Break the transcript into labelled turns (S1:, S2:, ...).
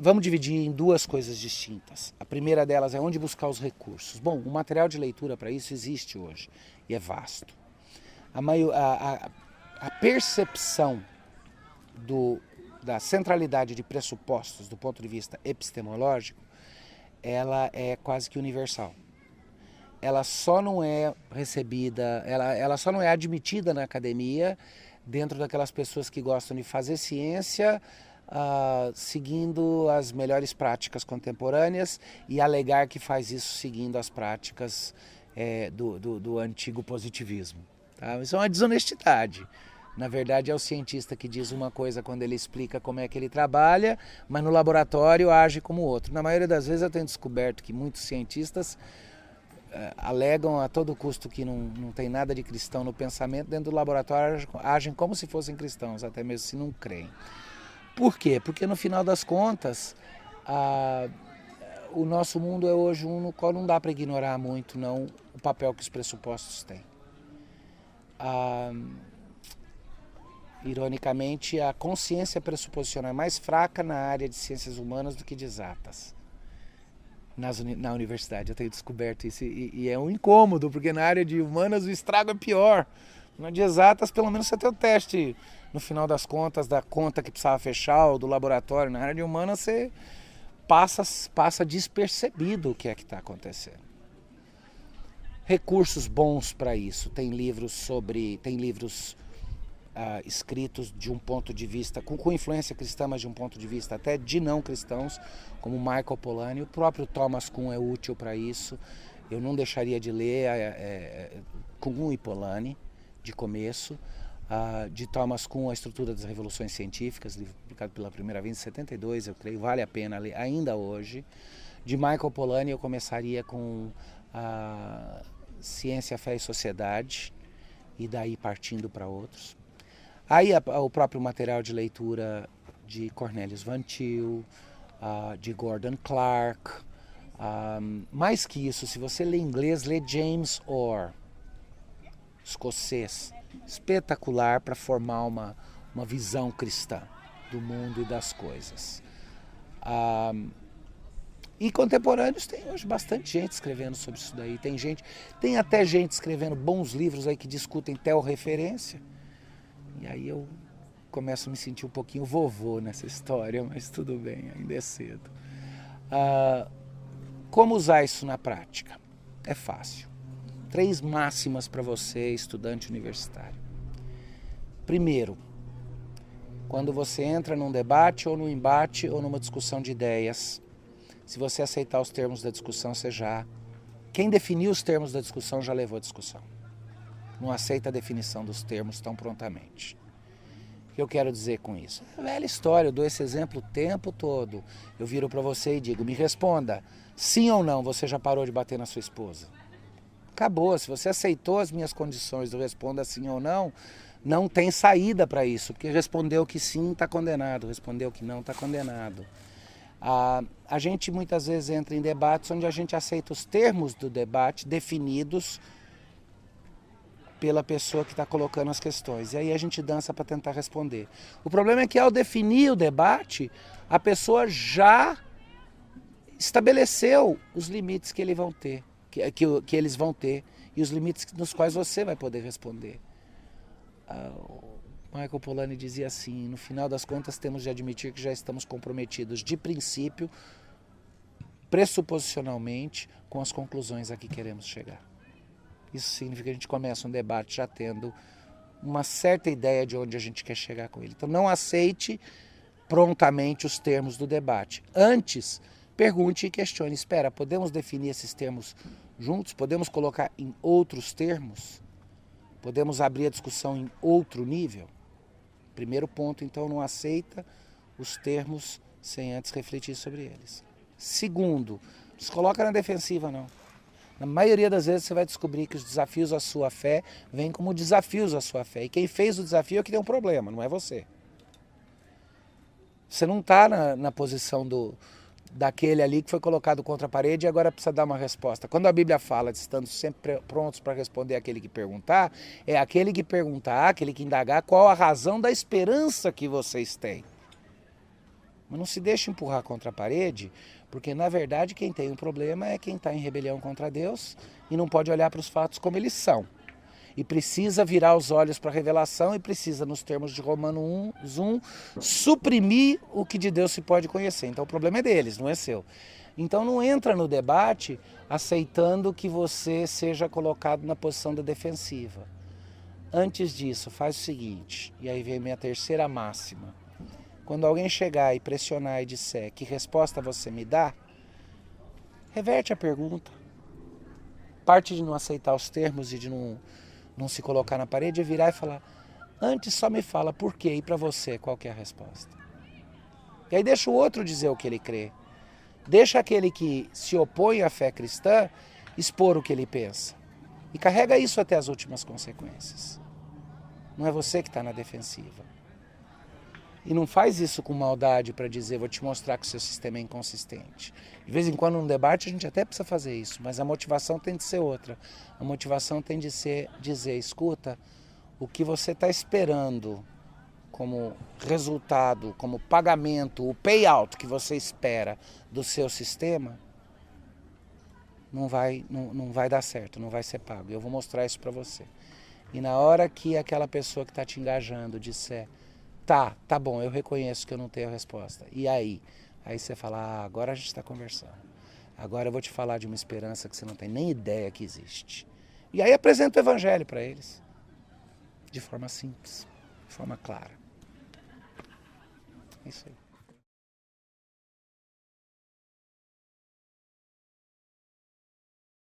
S1: vamos dividir em duas coisas distintas. A primeira delas é onde buscar os recursos. Bom, o material de leitura para isso existe hoje e é vasto. A percepção da centralidade de pressupostos do ponto de vista epistemológico, ela é quase que universal. Ela só não é recebida, ela só não é admitida na academia dentro daquelas pessoas que gostam de fazer ciência, seguindo as melhores práticas contemporâneas e alegar que faz isso seguindo as práticas do antigo positivismo. Tá? Isso é uma desonestidade. Na verdade, é o cientista que diz uma coisa quando ele explica como é que ele trabalha, mas no laboratório age como outro. Na maioria das vezes eu tenho descoberto que muitos cientistas alegam a todo custo que não tem nada de cristão no pensamento, dentro do laboratório agem como se fossem cristãos, até mesmo se não creem. Por quê? Porque no final das contas, o nosso mundo é hoje um no qual não dá para ignorar muito não, o papel que os pressupostos têm. Ironicamente, a consciência pressuposicional é mais fraca na área de ciências humanas do que de exatas. Na universidade eu tenho descoberto isso e é um incômodo, porque na área de humanas o estrago é pior. Na de exatas, pelo menos você tem o teste, no final das contas, da conta que precisava fechar ou do laboratório. Na área de humanas você passa despercebido o que é que está acontecendo. Recursos bons para isso. Tem livros escritos de um ponto de vista, com influência cristã, mas de um ponto de vista até de não cristãos, como Michael Polanyi. O próprio Thomas Kuhn é útil para isso. Eu não deixaria de ler Kuhn e Polanyi, de começo. De Thomas Kuhn, A Estrutura das Revoluções Científicas, livro publicado pela primeira vez em 72, eu creio, vale a pena ler ainda hoje. De Michael Polanyi eu começaria com Ciência, Fé e Sociedade, e daí partindo para outros. Aí o próprio material de leitura de Cornelius Van Til, de Gordon Clark. Mais que isso, se você lê inglês, lê James Orr, escocês. Espetacular para formar uma visão cristã do mundo e das coisas. E contemporâneos, tem hoje bastante gente escrevendo sobre isso daí. Tem até gente escrevendo bons livros aí que discutem teorreferência. E aí eu começo a me sentir um pouquinho vovô nessa história, mas tudo bem, ainda é cedo. Como usar isso na prática? É fácil. 3 máximas para você, estudante universitário. Primeiro, quando você entra num debate ou num embate ou numa discussão de ideias, se você aceitar os termos da discussão, quem definiu os termos da discussão já levou a discussão. Não aceita a definição dos termos tão prontamente. O que eu quero dizer com isso? É a velha história, eu dou esse exemplo o tempo todo. Eu viro para você e digo, me responda, sim ou não, você já parou de bater na sua esposa? Acabou, se você aceitou as minhas condições do responda sim ou não, não tem saída para isso, porque respondeu que sim está condenado, respondeu que não está condenado. A gente muitas vezes entra em debates onde a gente aceita os termos do debate definidos pela pessoa que está colocando as questões. E aí a gente dança para tentar responder. O problema é que ao definir o debate, a pessoa já estabeleceu os limites que eles vão ter, que eles vão ter, e os limites nos quais você vai poder responder. Michael Polanyi dizia assim, no final das contas temos de admitir que já estamos comprometidos de princípio, pressuposicionalmente, com as conclusões a que queremos chegar. Isso significa que a gente começa um debate já tendo uma certa ideia de onde a gente quer chegar com ele. Então não aceite prontamente os termos do debate. Antes, pergunte e questione. Espera, podemos definir esses termos juntos? Podemos colocar em outros termos? Podemos abrir a discussão em outro nível? Primeiro ponto, então, não aceita os termos sem antes refletir sobre eles. Segundo, não se coloca na defensiva, não. Na maioria das vezes você vai descobrir que os desafios à sua fé vêm como desafios à sua fé. E quem fez o desafio é que tem um problema, não é você. Você não está na posição daquele ali que foi colocado contra a parede e agora precisa dar uma resposta. Quando a Bíblia fala de estando sempre prontos para responder aquele que perguntar, é aquele que perguntar, aquele que indagar qual a razão da esperança que vocês têm. Mas não se deixe empurrar contra a parede, porque na verdade quem tem um problema é quem está em rebelião contra Deus e não pode olhar para os fatos como eles são. E precisa virar os olhos para a revelação e precisa, nos termos de Romanos 1, suprimir o que de Deus se pode conhecer. Então o problema é deles, não é seu. Então não entra no debate aceitando que você seja colocado na posição da defensiva. Antes disso, faz o seguinte, e aí vem minha terceira máxima. Quando alguém chegar e pressionar e disser que resposta você me dá, reverte a pergunta. Parte de não aceitar os termos e de não se colocar na parede é virar e falar, antes só me fala por quê e para você qual que é a resposta. E aí deixa o outro dizer o que ele crê. Deixa aquele que se opõe à fé cristã expor o que ele pensa. E carrega isso até as últimas consequências. Não é você que está na defensiva. E não faz isso com maldade para dizer, vou te mostrar que o seu sistema é inconsistente. De vez em quando, num debate, a gente até precisa fazer isso, mas a motivação tem de ser outra. A motivação tem de ser dizer, escuta, o que você está esperando como resultado, como pagamento, o payout que você espera do seu sistema, não vai dar certo, não vai ser pago. Eu vou mostrar isso para você. E na hora que aquela pessoa que está te engajando disser, tá bom, eu reconheço que eu não tenho a resposta. E aí? Aí você fala, agora a gente está conversando. Agora eu vou te falar de uma esperança que você não tem nem ideia que existe. E aí apresenta o evangelho para eles. De forma simples, de forma clara. É isso aí.